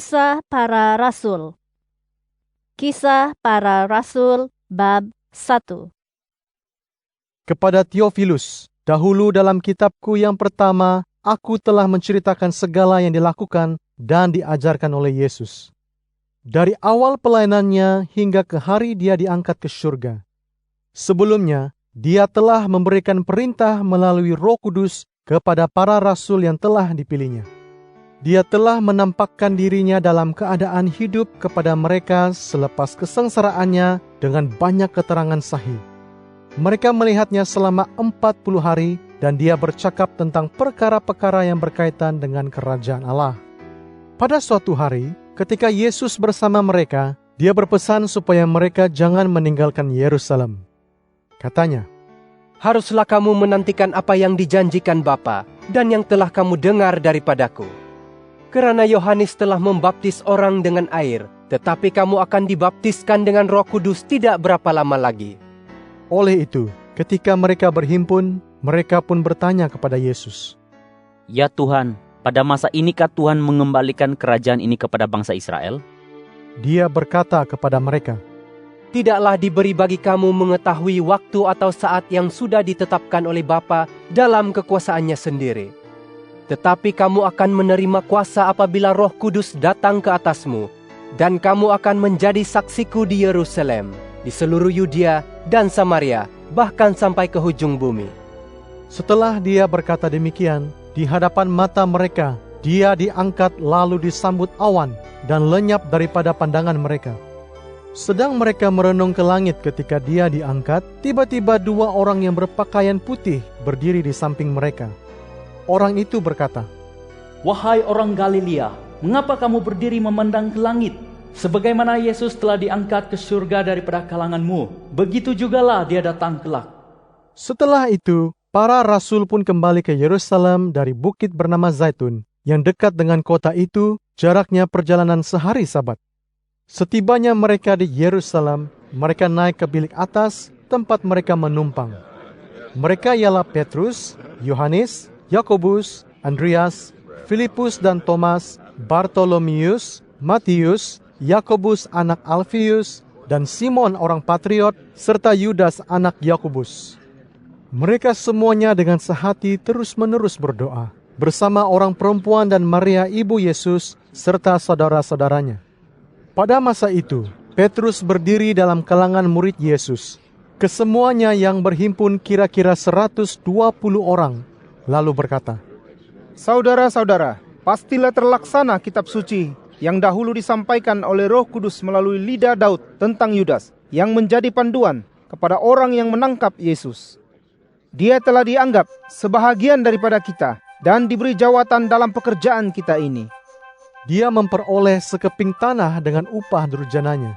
Kisah Para Rasul. Kisah Para Rasul bab 1. Kepada Theophilus, dahulu dalam kitabku yang pertama, aku telah menceritakan segala yang dilakukan dan diajarkan oleh Yesus. Dari awal pelayanannya hingga ke hari dia diangkat ke surga. Sebelumnya, dia telah memberikan perintah melalui Roh Kudus kepada para rasul yang telah dipilihnya. Dia telah menampakkan dirinya dalam keadaan hidup kepada mereka selepas kesengsaraannya dengan banyak keterangan sahih. Mereka melihatnya selama 40 hari dan dia bercakap tentang perkara-perkara yang berkaitan dengan kerajaan Allah. Pada suatu hari, ketika Yesus bersama mereka, dia berpesan supaya mereka jangan meninggalkan Yerusalem. Katanya, "Haruslah kamu menantikan apa yang dijanjikan Bapa dan yang telah kamu dengar daripadaku. Karena Yohanes telah membaptis orang dengan air, tetapi kamu akan dibaptiskan dengan Roh Kudus tidak berapa lama lagi." Oleh itu, ketika mereka berhimpun, mereka pun bertanya kepada Yesus, "Ya Tuhan, pada masa inikah Tuhan mengembalikan kerajaan ini kepada bangsa Israel?" Dia berkata kepada mereka, "Tidaklah diberi bagi kamu mengetahui waktu atau saat yang sudah ditetapkan oleh Bapa dalam kekuasaannya sendiri. Tetapi kamu akan menerima kuasa apabila Roh Kudus datang ke atasmu, dan kamu akan menjadi saksiku di Yerusalem, di seluruh Yudea dan Samaria, bahkan sampai ke ujung bumi." Setelah dia berkata demikian, di hadapan mata mereka, dia diangkat lalu disambut awan dan lenyap daripada pandangan mereka. Sedang mereka merenung ke langit ketika dia diangkat, tiba-tiba dua orang yang berpakaian putih berdiri di samping mereka. Orang itu berkata, "Wahai orang Galilea, mengapa kamu berdiri memandang ke langit? Sebagaimana Yesus telah diangkat ke surga daripada kalanganmu, begitu jugalah dia datang kelak." Setelah itu, para rasul pun kembali ke Yerusalem dari bukit bernama Zaitun, yang dekat dengan kota itu, jaraknya perjalanan sehari Sabat. Setibanya mereka di Yerusalem, mereka naik ke bilik atas, tempat mereka menumpang. Mereka ialah Petrus, Yohanes, Yakobus, Andreas, Filipus dan Thomas, Bartolomius, Matius, Yakobus anak Alfius, dan Simon orang Patriot, serta Yudas anak Yakobus. Mereka semuanya dengan sehati terus-menerus berdoa, bersama orang perempuan dan Maria ibu Yesus, serta saudara-saudaranya. Pada masa itu, Petrus berdiri dalam kalangan murid Yesus. Kesemuanya yang berhimpun kira-kira 120 orang, lalu berkata, "Saudara-saudara, pastilah terlaksana kitab suci yang dahulu disampaikan oleh Roh Kudus melalui lidah Daud tentang Yudas yang menjadi panduan kepada orang yang menangkap Yesus. Dia telah dianggap sebahagian daripada kita dan diberi jawatan dalam pekerjaan kita ini. Dia memperoleh sekeping tanah dengan upah durjananya.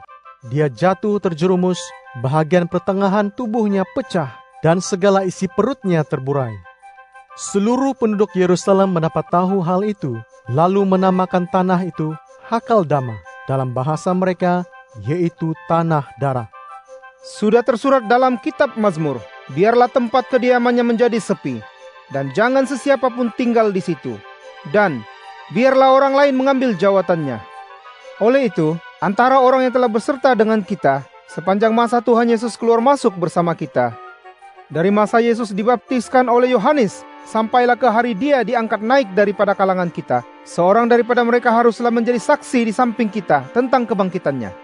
Dia jatuh terjerumus, bahagian pertengahan tubuhnya pecah, dan segala isi perutnya terburai. Seluruh penduduk Yerusalem mendapat tahu hal itu, lalu menamakan tanah itu Hakaldama, dalam bahasa mereka, yaitu tanah darah. Sudah tersurat dalam kitab Mazmur, biarlah tempat kediamannya menjadi sepi, dan jangan sesiapa pun tinggal di situ, dan biarlah orang lain mengambil jawatannya. Oleh itu, antara orang yang telah berserta dengan kita, sepanjang masa Tuhan Yesus keluar masuk bersama kita. Dari masa Yesus dibaptiskan oleh Yohanes, sampailah ke hari dia diangkat naik daripada kalangan kita, seorang daripada mereka haruslah menjadi saksi di samping kita tentang kebangkitannya."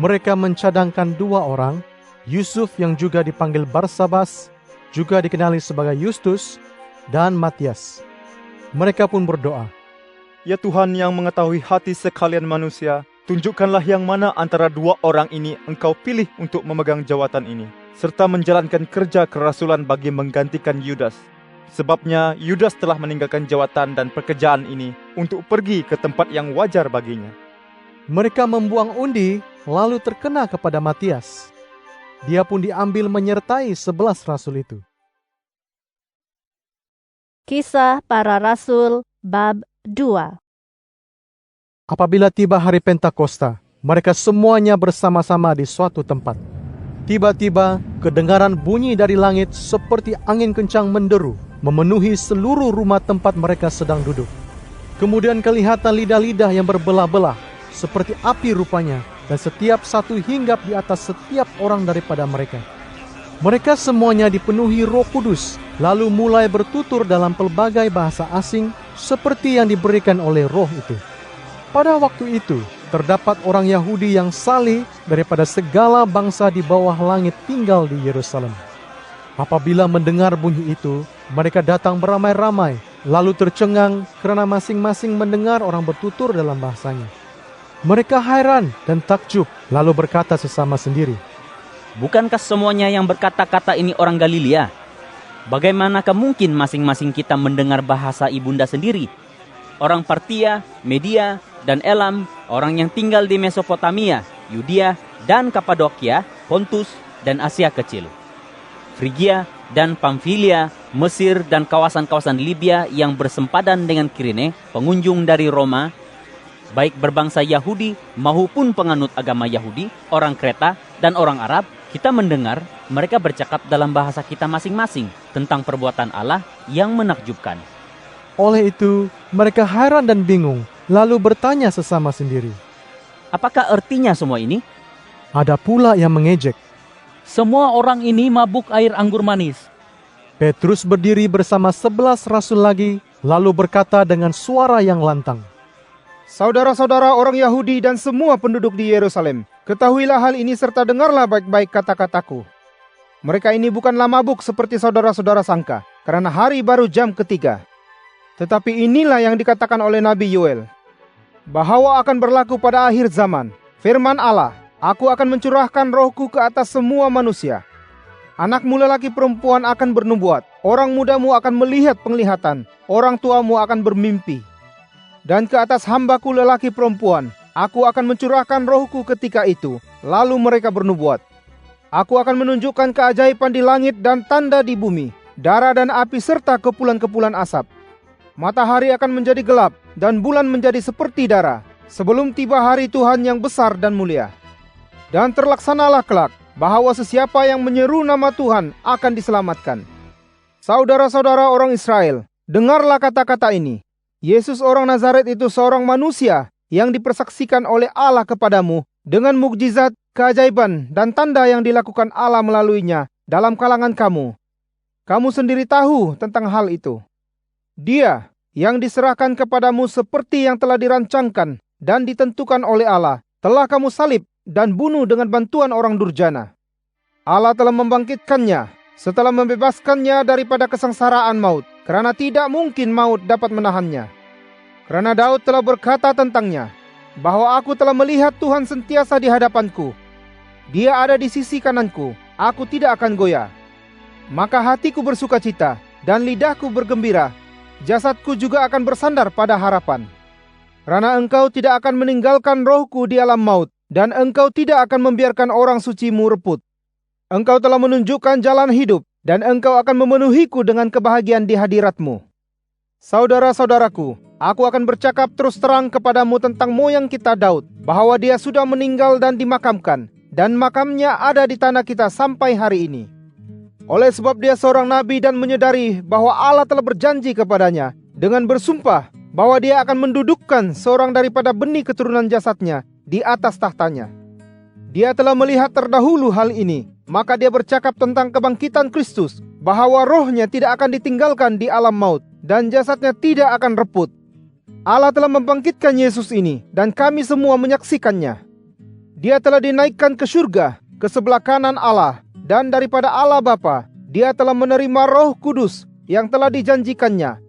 Mereka mencadangkan dua orang, Yusuf yang juga dipanggil Barsabas, juga dikenali sebagai Justus, dan Matias. Mereka pun berdoa, "Ya Tuhan yang mengetahui hati sekalian manusia, tunjukkanlah yang mana antara dua orang ini Engkau pilih untuk memegang jawatan ini, serta menjalankan kerja kerasulan bagi menggantikan Yudas. Sebabnya Yudas telah meninggalkan jawatan dan pekerjaan ini untuk pergi ke tempat yang wajar baginya." Mereka membuang undi, lalu terkena kepada Matias. Dia pun diambil menyertai 11 rasul itu. Kisah Para Rasul bab 2. Apabila tiba hari Pentakosta, mereka semuanya bersama-sama di suatu tempat. Tiba-tiba kedengaran bunyi dari langit seperti angin kencang menderu, memenuhi seluruh rumah tempat mereka sedang duduk. Kemudian kelihatan lidah-lidah yang berbelah-belah, seperti api rupanya, dan setiap satu hinggap di atas setiap orang daripada mereka. Mereka semuanya dipenuhi Roh Kudus, lalu mulai bertutur dalam pelbagai bahasa asing, seperti yang diberikan oleh Roh itu. Pada waktu itu, terdapat orang Yahudi yang saleh daripada segala bangsa di bawah langit tinggal di Yerusalem. Apabila mendengar bunyi itu, mereka datang beramai-ramai, lalu tercengang karena masing-masing mendengar orang bertutur dalam bahasanya. Mereka heran dan takjub, lalu berkata sesama sendiri, Bukankah semuanya yang berkata-kata ini orang Galilea? Bagaimanakah mungkin masing-masing kita mendengar bahasa ibunda sendiri? Orang Partia, Media, dan Elam, orang yang tinggal di Mesopotamia, Yudea, dan Kapadokia, Pontus, dan Asia Kecil, Frigia dan Pamfilia, Mesir dan kawasan-kawasan Libya yang bersempadan dengan Kirene, pengunjung dari Roma, baik berbangsa Yahudi maupun penganut agama Yahudi, orang Kreta dan orang Arab, kita mendengar mereka bercakap dalam bahasa kita masing-masing tentang perbuatan Allah yang menakjubkan. Oleh itu, mereka heran dan bingung, lalu bertanya sesama sendiri, Apakah artinya semua ini? Ada pula yang mengejek. Semua orang ini mabuk air anggur manis. Petrus berdiri bersama 11 rasul lagi, lalu berkata dengan suara yang lantang, Saudara-saudara orang Yahudi dan semua penduduk di Yerusalem, ketahuilah hal ini serta dengarlah baik-baik kata-kataku. Mereka ini bukanlah mabuk seperti saudara-saudara sangka, karena hari baru jam ketiga. Tetapi inilah yang dikatakan oleh Nabi Yoel, bahwa akan berlaku pada akhir zaman. Firman Allah, Aku akan mencurahkan rohku ke atas semua manusia. Anakmu lelaki perempuan akan bernubuat, orang mudamu akan melihat penglihatan, orang tuamu akan bermimpi. Dan ke atas hambaku lelaki perempuan, aku akan mencurahkan rohku ketika itu, lalu mereka bernubuat. Aku akan menunjukkan keajaiban di langit dan tanda di bumi, darah dan api serta kepulan-kepulan asap. Matahari akan menjadi gelap dan bulan menjadi seperti darah, sebelum tiba hari Tuhan yang besar dan mulia. Dan terlaksanalah kelak, bahwa sesiapa yang menyeru nama Tuhan akan diselamatkan. Saudara-saudara orang Israel, dengarlah kata-kata ini. Yesus orang Nazaret itu seorang manusia yang dipersaksikan oleh Allah kepadamu dengan mukjizat, keajaiban, dan tanda yang dilakukan Allah melaluinya dalam kalangan kamu. Kamu sendiri tahu tentang hal itu. Dia yang diserahkan kepadamu seperti yang telah dirancangkan dan ditentukan oleh Allah, telah kamu salib dan bunuh dengan bantuan orang durjana. Allah telah membangkitkannya setelah membebaskannya daripada kesengsaraan maut, karena tidak mungkin maut dapat menahannya. Karena Daud telah berkata tentangnya, bahwa aku telah melihat Tuhan sentiasa di hadapanku. Dia ada di sisi kananku, aku tidak akan goyah. Maka hatiku bersukacita dan lidahku bergembira, jasadku juga akan bersandar pada harapan. Karena engkau tidak akan meninggalkan rohku di alam maut, dan engkau tidak akan membiarkan orang sucimu reput. Engkau telah menunjukkan jalan hidup, dan engkau akan memenuhiku dengan kebahagiaan di hadiratmu. Saudara-saudaraku, aku akan bercakap terus terang kepadamu tentang moyang kita Daud, bahwa dia sudah meninggal dan dimakamkan, dan makamnya ada di tanah kita sampai hari ini. Oleh sebab dia seorang nabi dan menyadari bahwa Allah telah berjanji kepadanya, dengan bersumpah bahwa dia akan mendudukkan seorang daripada benih keturunan jasadnya di atas tahtanya. Dia telah melihat terdahulu hal ini, maka dia bercakap tentang kebangkitan Kristus, bahwa rohnya tidak akan ditinggalkan di alam maut, dan jasadnya tidak akan reput. Allah telah membangkitkan Yesus ini, dan kami semua menyaksikannya. Dia telah dinaikkan ke surga, ke sebelah kanan Allah, dan daripada Allah Bapa, dia telah menerima Roh Kudus yang telah dijanjikannya.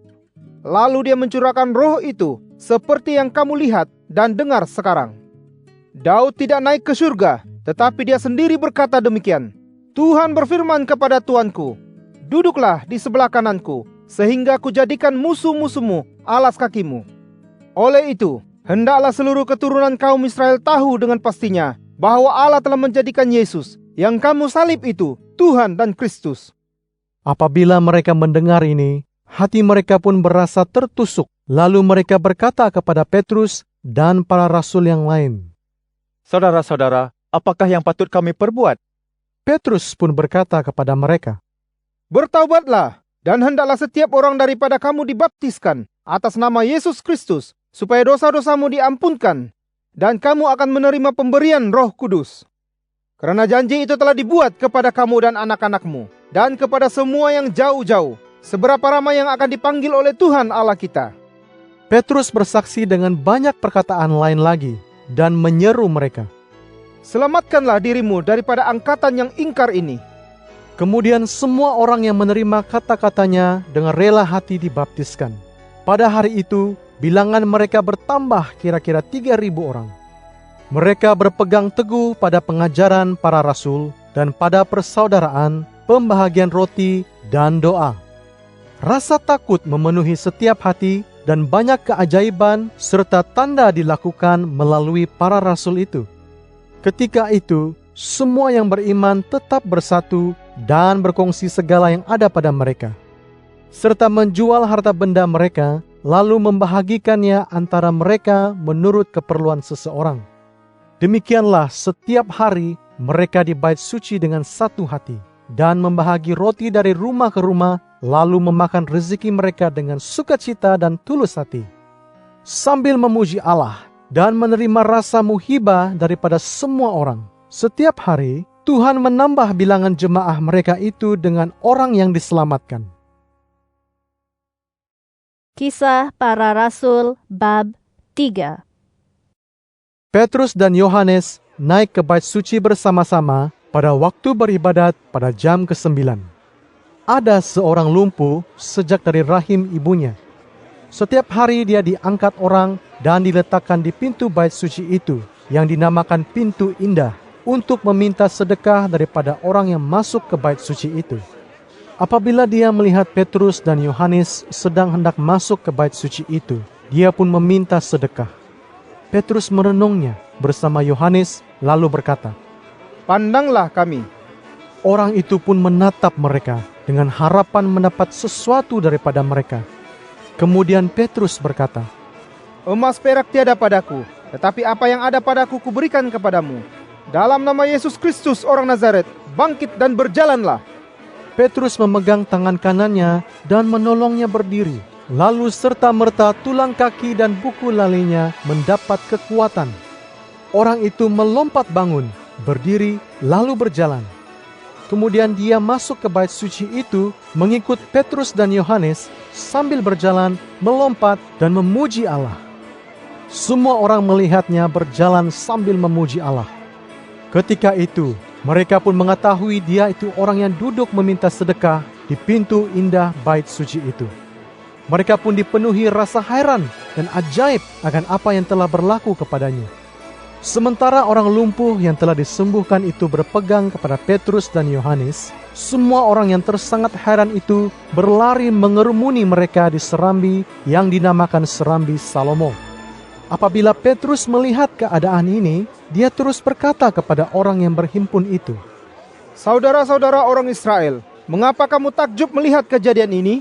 Lalu dia mencurahkan roh itu, seperti yang kamu lihat dan dengar sekarang. Daud tidak naik ke surga, tetapi dia sendiri berkata demikian, Tuhan berfirman kepada Tuanku, duduklah di sebelah kananku, sehingga kujadikan musuh-musuhmu alas kakimu. Oleh itu, hendaklah seluruh keturunan kaum Israel tahu dengan pastinya, bahwa Allah telah menjadikan Yesus, yang kamu salib itu, Tuhan dan Kristus. Apabila mereka mendengar ini, hati mereka pun berasa tertusuk. Lalu mereka berkata kepada Petrus dan para rasul yang lain, Saudara-saudara, apakah yang patut kami perbuat? Petrus pun berkata kepada mereka, Bertaubatlah, dan hendaklah setiap orang daripada kamu dibaptiskan atas nama Yesus Kristus, supaya dosa-dosamu diampunkan, dan kamu akan menerima pemberian Roh Kudus. Karena janji itu telah dibuat kepada kamu dan anak-anakmu, dan kepada semua yang jauh-jauh, seberapa ramai yang akan dipanggil oleh Tuhan Allah kita. Petrus bersaksi dengan banyak perkataan lain lagi, dan menyeru mereka, Selamatkanlah dirimu daripada angkatan yang ingkar ini. Kemudian semua orang yang menerima kata-katanya dengan rela hati dibaptiskan. Pada hari itu, bilangan mereka bertambah kira-kira 3.000 orang. Mereka berpegang teguh pada pengajaran para rasul dan pada persaudaraan, pembahagian roti, dan doa. Rasa takut memenuhi setiap hati dan banyak keajaiban serta tanda dilakukan melalui para rasul itu. Ketika itu, semua yang beriman tetap bersatu dan berkongsi segala yang ada pada mereka, serta menjual harta benda mereka, lalu membahagikannya antara mereka menurut keperluan seseorang. Demikianlah setiap hari mereka di bait suci dengan satu hati, dan membahagi roti dari rumah ke rumah, lalu memakan rezeki mereka dengan sukacita dan tulus hati, sambil memuji Allah dan menerima rasa muhibah daripada semua orang. Setiap hari Tuhan menambah bilangan jemaah mereka itu dengan orang yang diselamatkan. Kisah Para Rasul bab 3. Petrus dan Yohanes naik ke bait suci bersama-sama pada waktu beribadat pada jam ke-9. Ada seorang lumpuh sejak dari rahim ibunya. Setiap hari dia diangkat orang dan diletakkan di pintu bait suci itu yang dinamakan Pintu Indah untuk meminta sedekah daripada orang yang masuk ke bait suci itu. Apabila dia melihat Petrus dan Yohanes sedang hendak masuk ke bait suci itu, dia pun meminta sedekah. Petrus merenungnya bersama Yohanes lalu berkata, Pandanglah kami. Orang itu pun menatap mereka dengan harapan mendapat sesuatu daripada mereka. Kemudian Petrus berkata, Emas perak tiada padaku, tetapi apa yang ada padaku kuberikan kepadamu. Dalam nama Yesus Kristus orang Nazaret, bangkit dan berjalanlah. Petrus memegang tangan kanannya dan menolongnya berdiri. Lalu serta-merta tulang kaki dan buku lalinya mendapat kekuatan. Orang itu melompat bangun, berdiri, lalu berjalan. Kemudian dia masuk ke bait suci itu mengikut Petrus dan Yohanes sambil berjalan, melompat, dan memuji Allah. Semua orang melihatnya berjalan sambil memuji Allah. Ketika itu, mereka pun mengetahui dia itu orang yang duduk meminta sedekah di pintu indah bait suci itu. Mereka pun dipenuhi rasa heran dan ajaib akan apa yang telah berlaku kepadanya. Sementara orang lumpuh yang telah disembuhkan itu berpegang kepada Petrus dan Yohanes, semua orang yang tersangat heran itu berlari mengerumuni mereka di serambi yang dinamakan Serambi Salomo. Apabila Petrus melihat keadaan ini, dia terus berkata kepada orang yang berhimpun itu, Saudara-saudara orang Israel, mengapa kamu takjub melihat kejadian ini?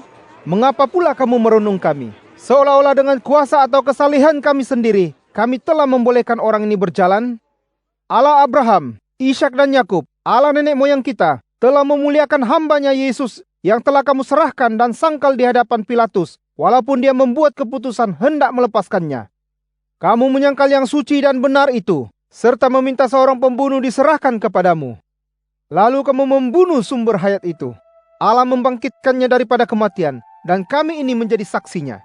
Mengapa pula kamu merenung kami? Seolah-olah dengan kuasa atau kesalehan kami sendiri, kami telah membolehkan orang ini berjalan. Allah Abraham, Ishak dan Yakub, Allah nenek moyang kita, telah memuliakan hambanya Yesus yang telah kamu serahkan dan sangkal di hadapan Pilatus, walaupun dia membuat keputusan hendak melepaskannya. Kamu menyangkal yang suci dan benar itu, serta meminta seorang pembunuh diserahkan kepadamu. Lalu kamu membunuh sumber hayat itu. Allah membangkitkannya daripada kematian, dan kami ini menjadi saksinya.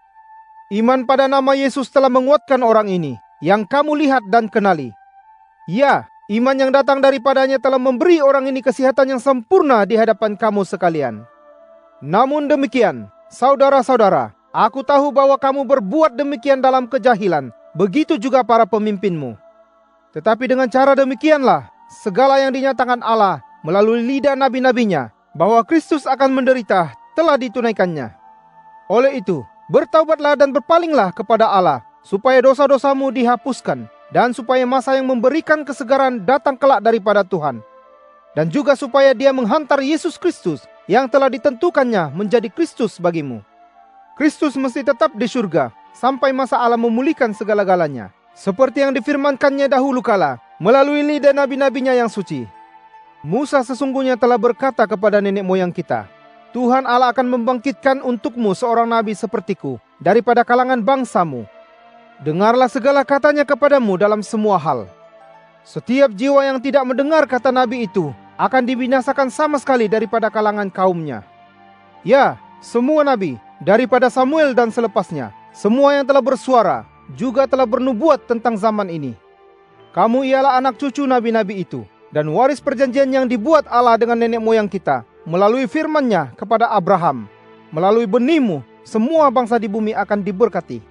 Iman pada nama Yesus telah menguatkan orang ini, yang kamu lihat dan kenali. Ya, iman yang datang daripadanya telah memberi orang ini kesehatan yang sempurna di hadapan kamu sekalian. Namun demikian, saudara-saudara, aku tahu bahwa kamu berbuat demikian dalam kejahilan, begitu juga para pemimpinmu. Tetapi dengan cara demikianlah, segala yang dinyatakan Allah melalui lidah nabi-nabinya, bahwa Kristus akan menderita, telah ditunaikannya. Oleh itu, bertaubatlah dan berpalinglah kepada Allah, supaya dosa-dosamu dihapuskan, dan supaya masa yang memberikan kesegaran datang kelak daripada Tuhan. Dan juga supaya dia menghantar Yesus Kristus, yang telah ditentukannya menjadi Kristus bagimu. Kristus mesti tetap di surga, sampai masa Allah memulihkan segala-galanya, seperti yang difirmankannya dahulu kala, melalui lidah nabi-nabinya yang suci. Musa sesungguhnya telah berkata kepada nenek moyang kita, Tuhan Allah akan membangkitkan untukmu seorang nabi sepertiku, daripada kalangan bangsamu. Dengarlah segala katanya kepadamu dalam semua hal. Setiap jiwa yang tidak mendengar kata nabi itu akan dibinasakan sama sekali daripada kalangan kaumnya. Ya, semua nabi, daripada Samuel dan selepasnya, semua yang telah bersuara, juga telah bernubuat tentang zaman ini. Kamu ialah anak cucu nabi-nabi itu, dan waris perjanjian yang dibuat Allah dengan nenek moyang kita, melalui firman-Nya kepada Abraham. Melalui benihmu, semua bangsa di bumi akan diberkati.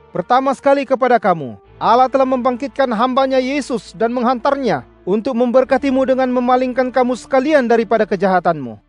Pertama sekali kepada kamu, Allah telah membangkitkan hamba-Nya Yesus dan menghantarnya untuk memberkatimu dengan memalingkan kamu sekalian daripada kejahatanmu.